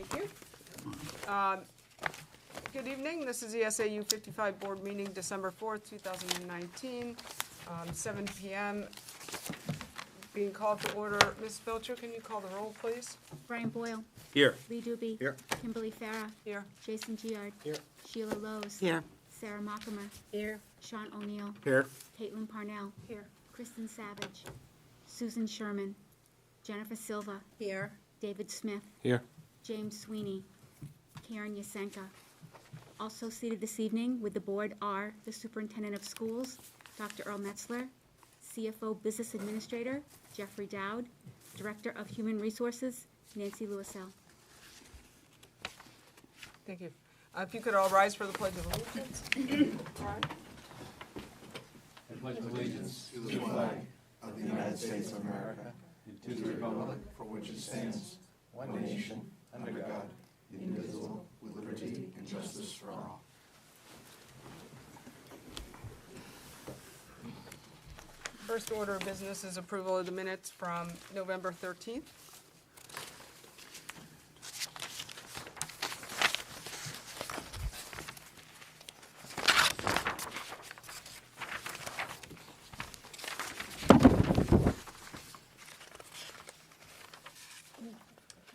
Thank you. Good evening. This is the SAU55 Board Meeting, December 4th, 2019, 7 p.m. Being called to order. Ms. Belcher, can you call the roll, please? Brian Boyle. Here. Lee Doobie. Here. Kimberly Farah. Here. Jason Giard. Here. Sheila Lowe's. Here. Sarah Mockamer. Here. Sean O'Neill. Here. Caitlin Parnell. Here. Kristen Savage. Susan Sherman. Jennifer Silva. Here. David Smith. Here. James Sweeney. Karen Yasenka. Also seated this evening with the board are the Superintendent of Schools, Dr. Earl Metzler, CFO Business Administrator, Jeffrey Dowd, Director of Human Resources, Nancy Lewisell. Thank you. If you could all rise for the Pledge of Allegiance. All right. I pledge allegiance to the flag of the United States of America and to the republic for which it stands, one nation, under God, indivisible, with liberty and justice for all. First order of business is approval of the minutes from November 13th.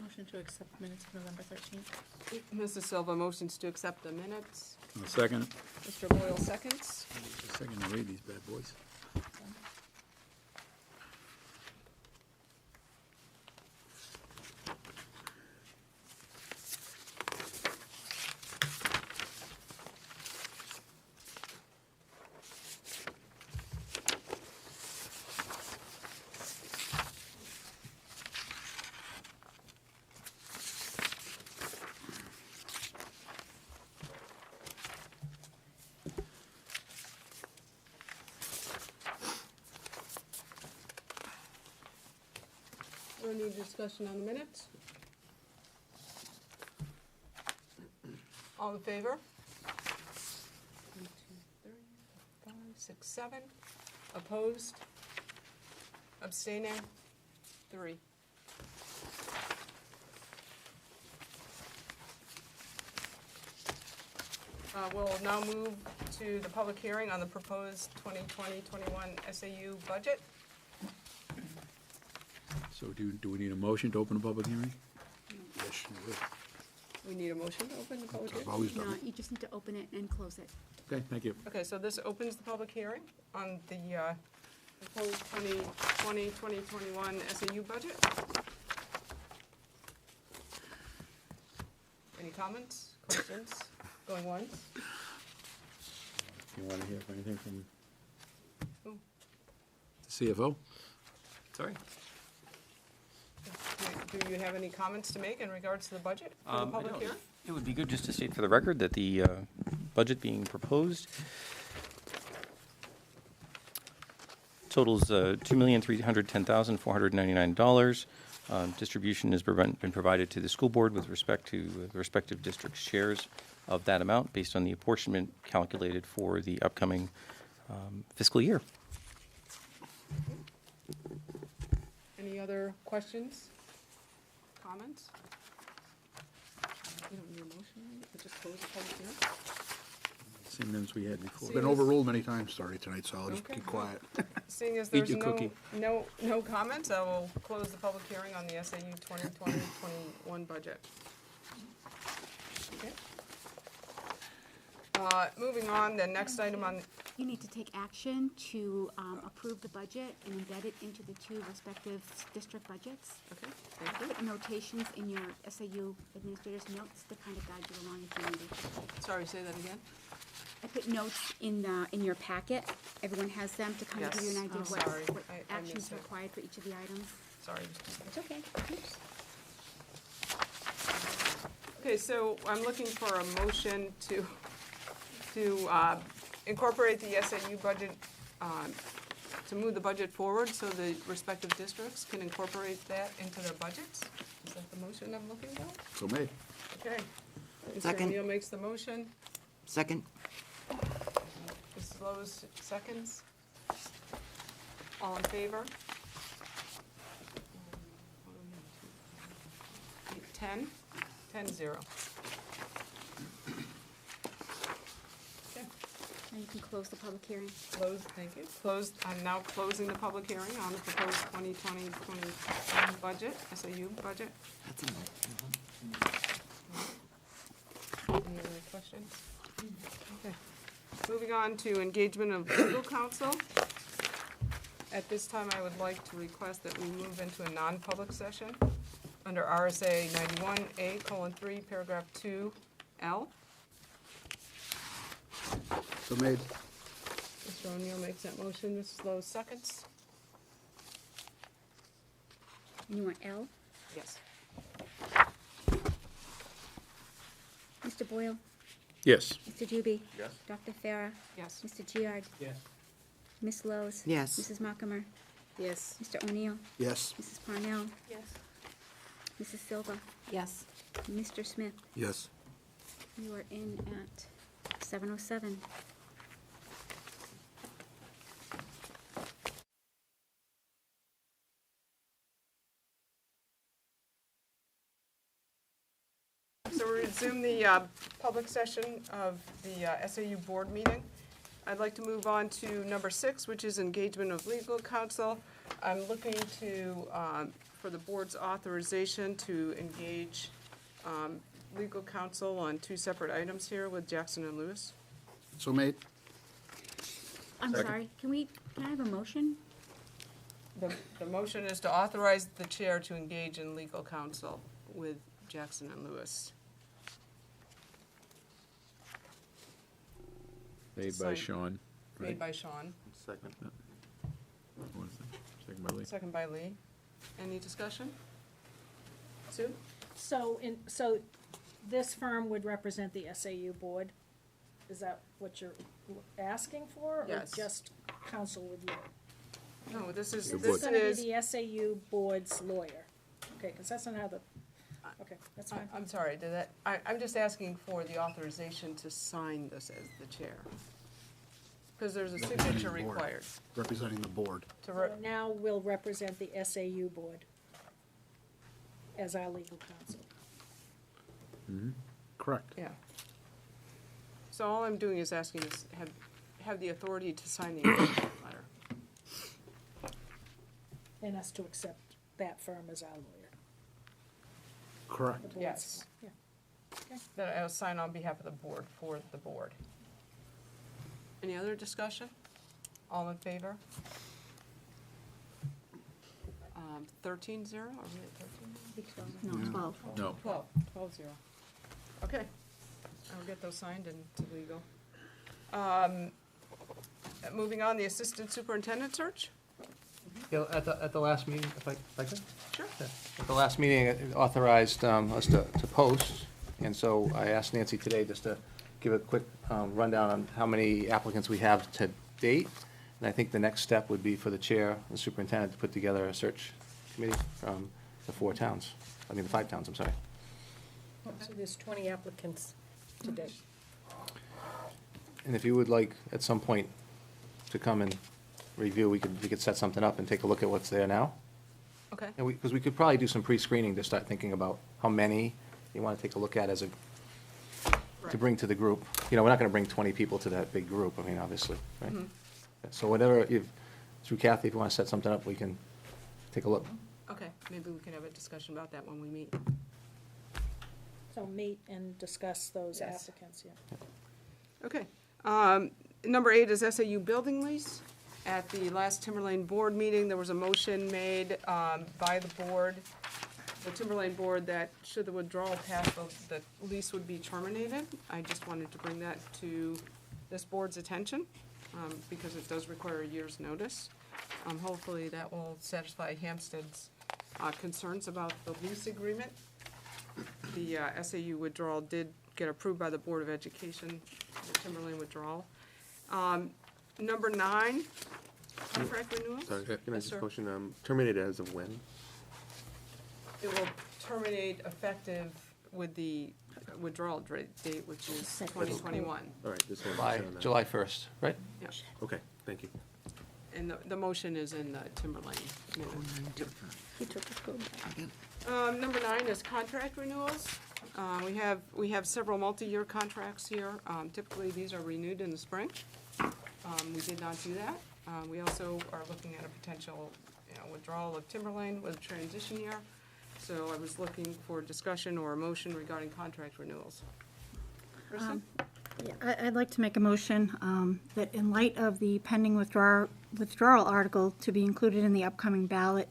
Motion to accept minutes of November 13th. Mrs. Silva motions to accept the minutes. A second. Mr. Boyle seconds. A second to read these bad boys. Any discussion on the minutes? All in favor? 1, 2, 3, 4, 5, 6, 7. Opposed? Abstaining? 3. We'll now move to the public hearing on the proposed 2020-21 SAU budget. So do we need a motion to open a public hearing? Yes, you We need a motion to open the public will. I've hearing. always No, done it. you just need to open it and close it. Okay, thank you. Okay, so this opens the public hearing on the proposed 2020-2021 SAU budget. Any comments, questions, going once? You want to hear anything from Who? the CFO? Sorry. Do you have any comments to make in regards to the budget for the public hearing? It would be good just to state for the record that the budget being proposed totals $2,310,499. Distribution has been provided to the school board with respect to the respective district's shares of that amount based on the apportionment calculated for the upcoming fiscal year. Any other questions, comments? You don't need a motion, right? Just close the public hearing? Same names we had before. See Been this- overruled many times starting tonight, so I'll just Okay. keep quiet. Seeing as Eat there's your cookie. no comments, I will close the public hearing on the SAU 2020-21 budget. Okay. Moving on, the next item on, You need to take action to approve the budget and embed it into the two respective district budgets. okay, thank you. Put notations in your SAU administrator's notes to kind of guide you along if you need it. Sorry, say that again? I put notes in your packet. Everyone has them to kind of give you an Yes. idea of Oh, sorry. what I actions missed are it. required for each of the items. Sorry. It's okay. Oops. Okay, so I'm looking for a motion to incorporate the SAU budget, to move the budget forward so the respective districts can incorporate that into their budgets. Is that the motion I'm looking for? So made. Okay. Mr. Second. O'Neill makes the motion. Second. Mrs. Lowe's seconds. All in favor? 10. 10-0. Okay, Now you can close the public hearing. closed, thank you. Closed, I'm now closing the public hearing on the proposed 2020-21 budget, SAU budget. Any other questions? Okay. Moving on to engagement of legal counsel. At this time, I would like to request that we move into a non-public session under RSA 91A:3, paragraph 2L. So made. Mr. O'Neill makes that motion, Mrs. Lowe seconds. You want L? Yes. Mr. Boyle? Yes. Mr. Juby? Yes. Dr. Farah? Yes. Mr. Giard? Yes. Miss Lowe's? Yes. Mrs. Markham? Yes. Mr. O'Neill? Yes. Mrs. Parnell? Yes. Mrs. Silva? Yes. Mr. Smith? Yes. You are in at 7:07. So we resume the public session of the SAU board meeting. I'd like to move on to number 6, which is engagement of legal counsel. I'm looking to, for the board's authorization to engage legal counsel on 2 separate items here with Jackson and Lewis. So made. I'm sorry, can I have a motion? The motion is to authorize the chair to engage in legal counsel with Jackson and Lewis. Made by Sign. Sean. Made by Sean, Second. What is that? Second by Lee. second by Lee. Any discussion? Sue? So this firm would represent the SAU board? Is that what you're asking for? Yes. Or just counsel with you? No, this is, Your This is this gonna be is, the SAU board's lawyer? Okay, because that's not how the, okay, that's fine. I'm sorry, did that, I'm just asking for the authorization to sign this as the chair. Because there's a signature Board. required Representing the board. to, So now we'll represent the SAU board as our legal counsel. Correct. yeah. So all I'm doing is asking is have the authority to sign the engagement letter. And us to accept that firm as our lawyer. Correct. The board's- Yes. Yeah. That I'll sign on behalf of the board for the board. Any other discussion? All in favor? 13-0, are we at 13? No, 12. No. 12-0. Okay, I'll get those signed into legal. Moving on, the assistant superintendent search? Yeah, at the last meeting, if I could? Sure. Yeah. At the last meeting, it authorized us to post, and so I asked Nancy today just to give a quick rundown on how many applicants we have to date. And I think the next step would be for the chair, the superintendent, to put together a search committee from the 5 towns, I'm sorry. So there's 20 applicants today. And if you would like, at some point, to come and review, we could set something up and take a look at what's there now. Okay, And because we could probably do some pre-screening to start thinking about how many you want to take a look at as to right. bring to the group. You know, we're not going to bring 20 people to that big group, I mean, obviously, right? Mhm. So whatever, through Kathy, if you want to set something up, we can take a look. Okay, maybe we can have a discussion about that when we meet. So meet and discuss those Yes. applicants, yeah. Okay. Number 8 is SAU building lease. At the last Timberlane board meeting, there was a motion made by the board, the Timberlane board, that should the withdrawal pass, the lease would be terminated. I just wanted to bring that to this board's attention, because it does require a year's notice. Hopefully that will satisfy Hampstead's concerns about the lease agreement. The SAU withdrawal did get approved by the Board of Education, the Timberlane withdrawal. Number 9, contract renewals. Sorry, can I Yes, just sir. question, terminated as of when? It will terminate effective with the withdrawal date, which is Second. 2021. All right, just wanted to say on that. July 1st, right? Yeah, Okay, thank you. and the motion is in the Timberlane minutes. He took the code back. Number 9 is contract renewals. We have several multi-year contracts here. Typically, these are renewed in the spring. We did not do that. We also are looking at a potential, withdrawal of Timberlane with transition year. So I was looking for discussion or a motion regarding contract renewals. Kristen? Yeah, I'd like to make a motion that in light of the pending withdrawal article to be included in the upcoming ballot,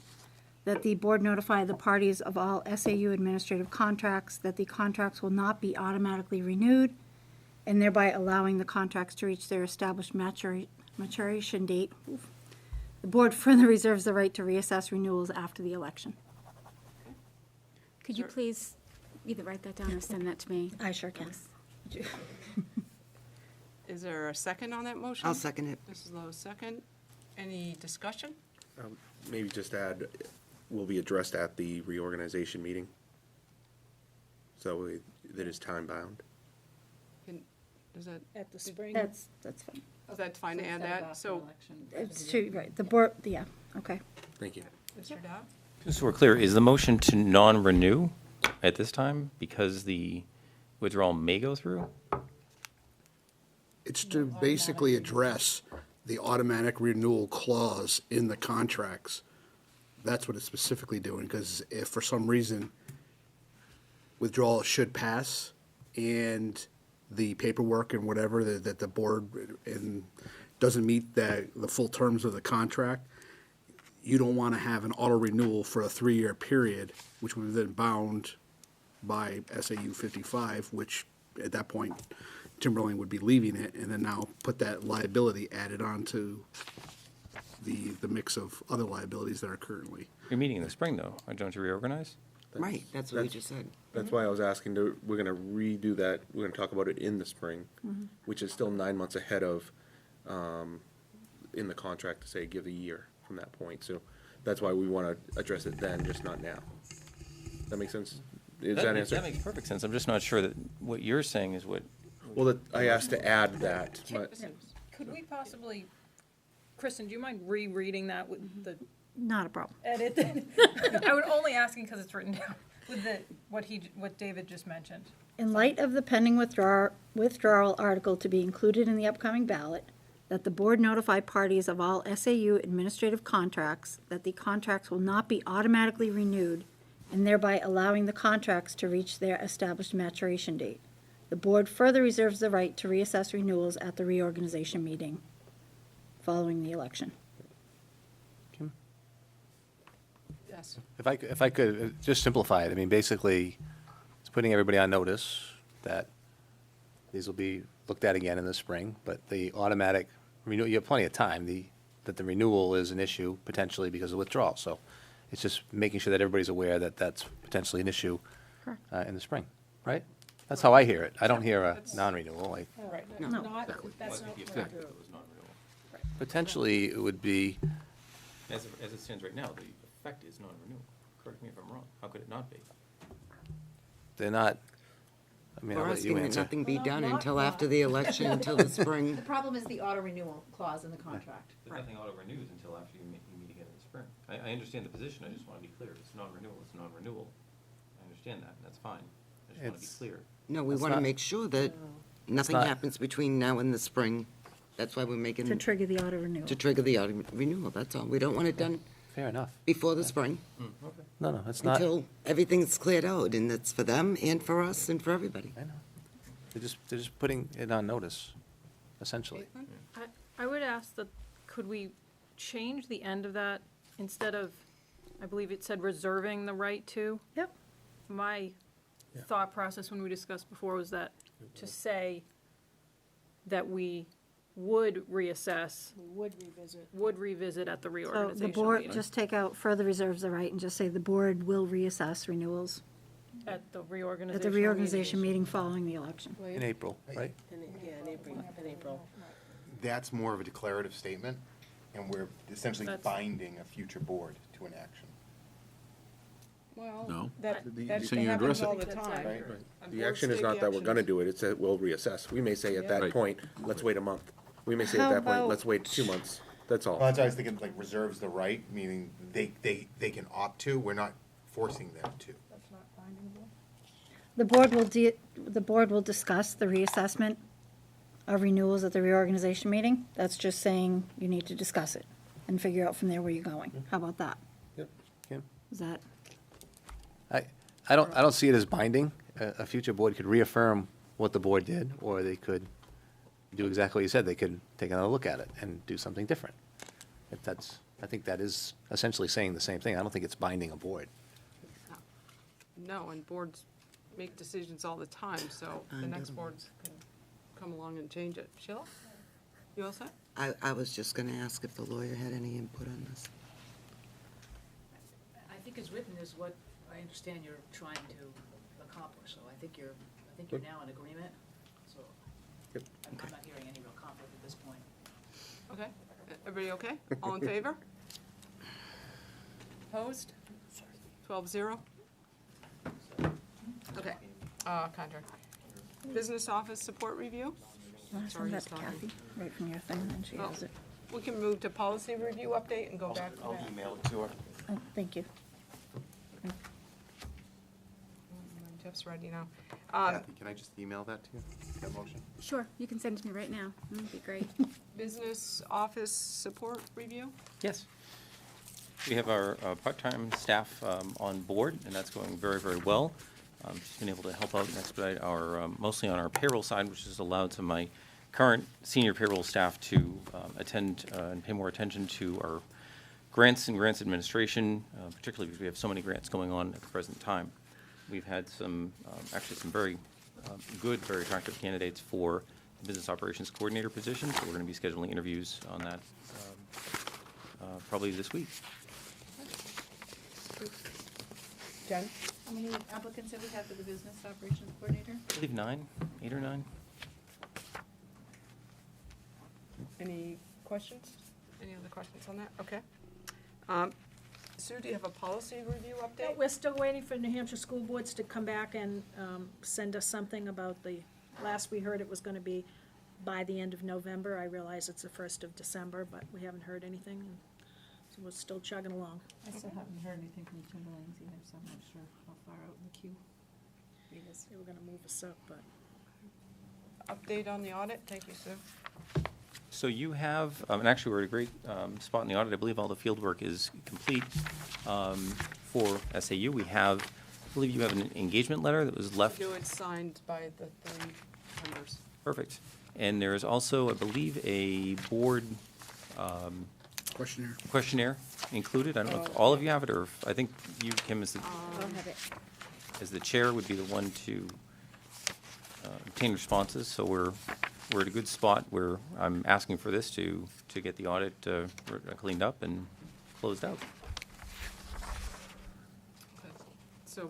that the board notify the parties of all SAU administrative contracts that the contracts will not be automatically renewed, and thereby allowing the contracts to reach their established maturation date. The board further reserves the right to reassess renewals after the election. Could you Sure. please either write that down or send that to me? I sure can. Is there a second on that motion? I'll second it. Mrs. Lowe's second. Any discussion? Maybe just add, will be addressed at the reorganization meeting. So that is time-bound. Is that, At the spring? That's fine. is that fine to add that? So, It's true, right, the board, yeah, okay. Thank you. Mr. Dow? Just so we're clear, is the motion to non-renew at this time because the withdrawal may go through? It's to basically address the automatic renewal clause in the contracts. That's what it's specifically doing, because if for some reason withdrawal should pass and the paperwork and whatever that the board and doesn't meet the full terms of the contract, you don't want to have an auto renewal for a 3-year period, which would have been bound by SAU55, which at that point Timberlane would be leaving it, and then now put that liability added on to the mix of other liabilities that are currently. You're meeting in the spring, though. Don't you reorganize? Right, that's what we just said. That's why I was asking, we're gonna redo that, we're gonna talk about it in the spring, which is still 9 months ahead of, in the contract to say, give a year from that point. So that's why we wanna address it then, just not now. That make sense? Is that answer? That makes perfect sense. I'm just not sure that what you're saying is what. Well, I asked to add that, but Could we possibly, Kristen, do you mind rereading that with the Not a problem. edit? I would only asking because it's written down with what David just mentioned. In light of the pending withdrawal article to be included in the upcoming ballot, that the board notify parties of all SAU administrative contracts that the contracts will not be automatically renewed, and thereby allowing the contracts to reach their established maturation date. The board further reserves the right to reassess renewals at the reorganization meeting following the election. Yes. If I could, just simplify it, I mean, basically, it's putting everybody on notice that these will be looked at again in the spring, but the automatic renewal, you have plenty of time, that the renewal is an issue potentially because of withdrawal, so it's just making sure that everybody's aware that that's potentially an issue Correct. in the spring, right? That's how I hear it. I don't hear a non-renewal, like, Right. No. Not, that's not. potentially it would be, As it stands right now, the effect is non-renewal. Correct me if I'm wrong. How could it not be? they're not, I mean, I'll We're let you asking that answer. nothing be done until after the election, until the spring. The problem is the auto renewal clause in the contract. But nothing auto-renews until after you meet again in the spring. I understand the position, I just want to be clear. It's non-renewal, it's non-renewal. I understand that, and that's fine. I just want to be It's- clear. No, we That's want to not- make sure that nothing not- happens between now and the spring. That's why we're making, To trigger the auto renewal. to trigger the auto renewal, that's all. We don't want it done Fair enough. before the spring, No, it's not. until everything's cleared out, and it's for them and for us and for everybody. I know. They're just putting it on notice, essentially. Caitlin? I would ask that, could we change the end of that instead of, I believe it said reserving the right to? Yep. My thought process when we discussed before was that, to say that we would reassess, would revisit at the So reorganization the board, meeting. just take out further reserves the right and just say the board will reassess renewals At the reorganization. at the reorganization meeting following the election. In April, right? In April. That's more of a declarative statement, and we're essentially That's- binding a future board to an action. Well, No. that saying you happens address it. all the time. Right. And The boards action is take not that we're action. gonna do it, it's that we'll reassess. We may say at that Right. point, let's wait a month. We may say at How that point, about- let's wait 2 months. That's all. Well, that's why I was thinking, like, reserves the right, meaning they can opt to, we're not forcing them to. the board will discuss the reassessment of renewals at the reorganization meeting. That's just saying you need to discuss it and figure out from there where you're going. How about that? Yep. Kim? Is that, I don't see it as binding. A future board could reaffirm what the board did, or they could do exactly what you said. They could take another look at it and do something different. I think that is essentially saying the same thing. I don't think it's binding a board. No, and boards make decisions all the time, so the next boards can come along and change it. Sheila? You all set? I was just going to ask if the lawyer had any input on this. I think as written is what I understand you're trying to accomplish, so I think you're now in agreement, so Yep. I'm not hearing any real conflict at this point. Okay. Everybody okay? All in favor? Opposed? 12-0? Okay. Contract. Business office support review? you want to Sorry, send that he's to talking. Kathy, right from your thing, and then she Oh. has it? We can move to policy review update and go back to that. email it to her. Oh, thank you. Jeff's ready now. Kathy, can I just email that to you, that motion? Sure, you can send it to me right now. That'd be great. Business office support review? Yes. We have our part-time staff on board, and that's going very, very well. She's been able to help out and expedite our, mostly on our payroll side, which has allowed some of my current senior payroll staff to attend and pay more attention to our grants and grants administration, particularly because we have so many grants going on at the present time. We've had some, actually some very good, very attractive candidates for the business operations coordinator position, so we're going to be scheduling interviews on that probably this week. Jen? How many applicants have we had for the business operations coordinator? I believe 8 or 9. Any questions? Any other questions on that? Okay. Sue, do you have a policy review No, update? we're still waiting for New Hampshire school boards to come back and send us something about the, last we heard it was gonna be by the end of November. I realize it's the 1st of December, but we haven't heard anything, and so we're still chugging along. I still haven't heard anything from the Timberlands either, so I'm not sure how far out in the queue. They were gonna move us up, but. Update on the audit? Thank you, Sue. So you have, and actually we're at a great spot in the audit. I believe all the field work is complete for SAU. We have, I believe you have an engagement letter that was left. Do it signed by the 3 members. Perfect. And there is also, I believe, a board questionnaire included. I don't know if all of you have it, or if, I think you, Kim, as I'll have it. the chair, would be the one to obtain responses. So we're at a good spot where I'm asking for this to get the audit cleaned up and closed out. Okay. So,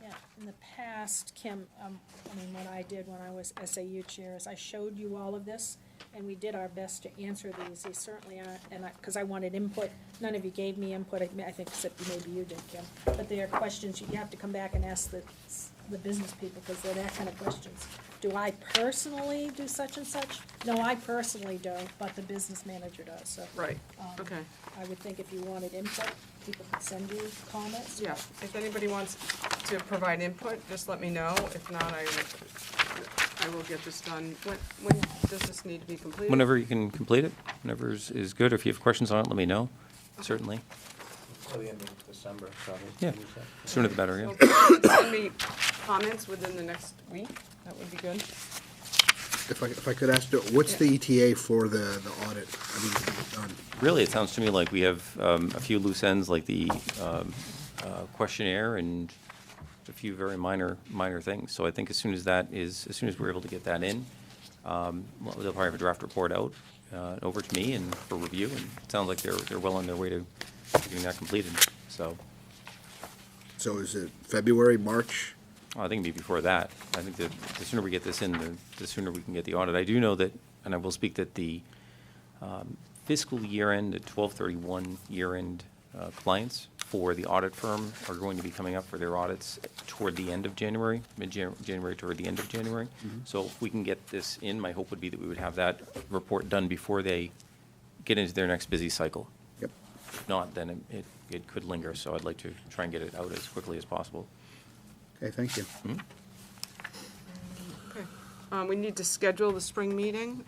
Yeah, in the past, Kim, I mean, what I did when I was SAU chair is I showed you all of this, and we did our best to answer these. They certainly are, and because I wanted input, none of you gave me input, I think except maybe you did, Kim. But they are questions, you have to come back and ask the business people, because they're that kind of questions. Do I personally do such and such? No, I personally don't, but the business manager does, so. right, okay. I would think if you wanted input, people could send you comments. Yeah, if anybody wants to provide input, just let me know. If not, I will get this done. When does this need to be completed? Whenever you can complete it, whenever is good. If you have questions on it, let me know, certainly. Till the end of December, probably. Yeah, sooner the better, yeah. So, send me comments within the next week, that would be good. If I could ask, what's the ETA for the audit? I mean, to be done? Really, it sounds to me like we have a few loose ends, like the questionnaire and a few very minor things. So I think as soon as we're able to get that in, they'll probably have a draft report out over to me and for review. And it sounds like they're well on their way to getting that completed. So So is it February, March? I think it'd be before that. I think that the sooner we get this in, the sooner we can get the audit. I do know that, and I will speak that the fiscal year-end, at 12/31 year-end clients for the audit firm are going to be coming up for their audits toward the end of January, mid-January toward the end of January. So if we can get this in, my hope would be that we would have that report done before they get into their next busy cycle. Yep. If not, then it could linger, so I'd like to try and get it out as quickly as possible. Okay, thank you. We need to schedule the spring meeting.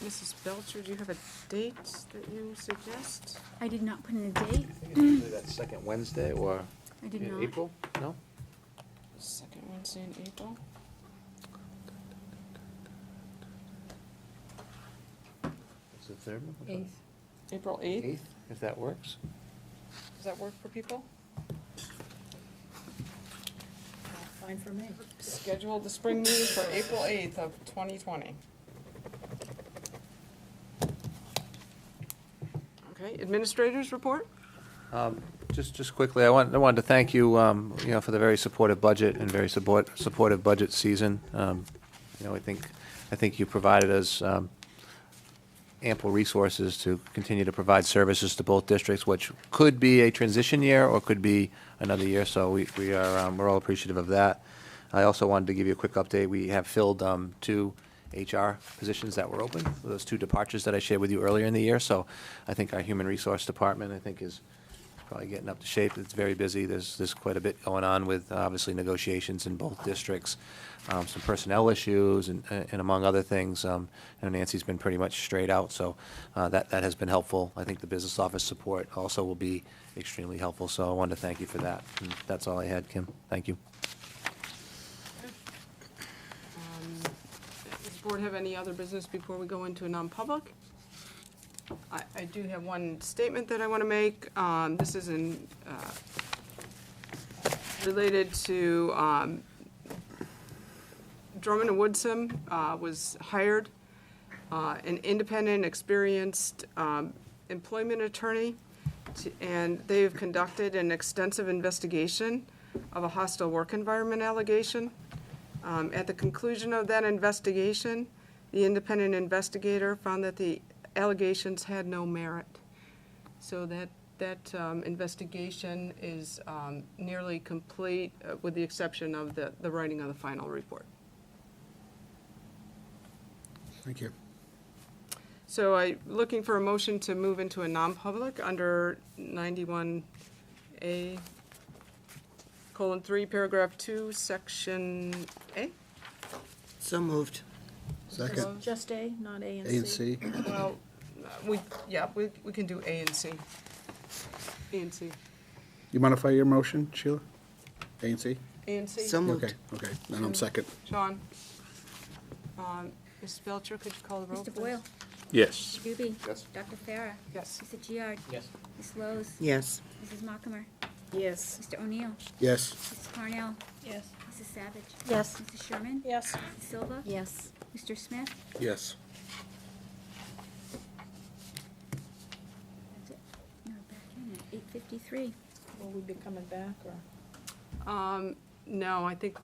Mrs. Belcher, do you have a date that you suggest? I did not put in a date. Usually that second Wednesday or I did in not. April? No? Second Wednesday in April? It's the third one? Eighth. April 8th? Eighth, if that works. Does that work for people? Fine for me. Schedule the spring meeting for April 8th of 2020. Okay, administrators report? Just quickly, I wanted to thank you, you know, for the very supportive budget and very supportive budget season. You know, I think you provided us ample resources to continue to provide services to both districts, which could be a transition year or could be another year. So we're all appreciative of that. I also wanted to give you a quick update. We have filled 2 HR positions that were open, those 2 departures that I shared with you earlier in the year. So I think our human resource department, I think, is probably getting up to shape. It's very busy. There's quite a bit going on with, obviously, negotiations in both districts, some personnel issues, and among other things. And Nancy's been pretty much straight out, so that has been helpful. I think the business office support also will be extremely helpful, so I wanted to thank you for that. And that's all I had, Kim. Thank you. Does the board have any other business before we go into a non-public? I do have one statement that I want to make. This is related to Drummond and Woodsum was hired an independent, experienced employment attorney, and they've conducted an extensive investigation of a hostile work environment allegation. At the conclusion of that investigation, the independent investigator found that the allegations had no merit. So that investigation is nearly complete, with the exception of the writing of the final report. Thank you. So I'm looking for a motion to move into a non-public under 91A:3, paragraph 2, section A. So moved. Second. Just A, not A and A and C. Well, we can do A and C. A and C. You modify your motion, Sheila? A and C? A and C. So moved. Okay, then I'm second. Sean. Mrs. Belcher, could you call the roll, Mr. please? Boyle? Yes. Mr. Doobie? Yes. Dr. Farah? Yes. Mr. Giard? Yes. Ms. Lowe's? Yes. Mrs. Mockamer? Yes. Mr. O'Neill? Yes. Mrs. Parnell? Yes. Mrs. Savage? Yes. Mrs. Sherman? Yes. Mrs. Silva? Yes. Mr. Smith? Yes. That's it. You're back in at 8:53. Will we be coming back, or? No, I think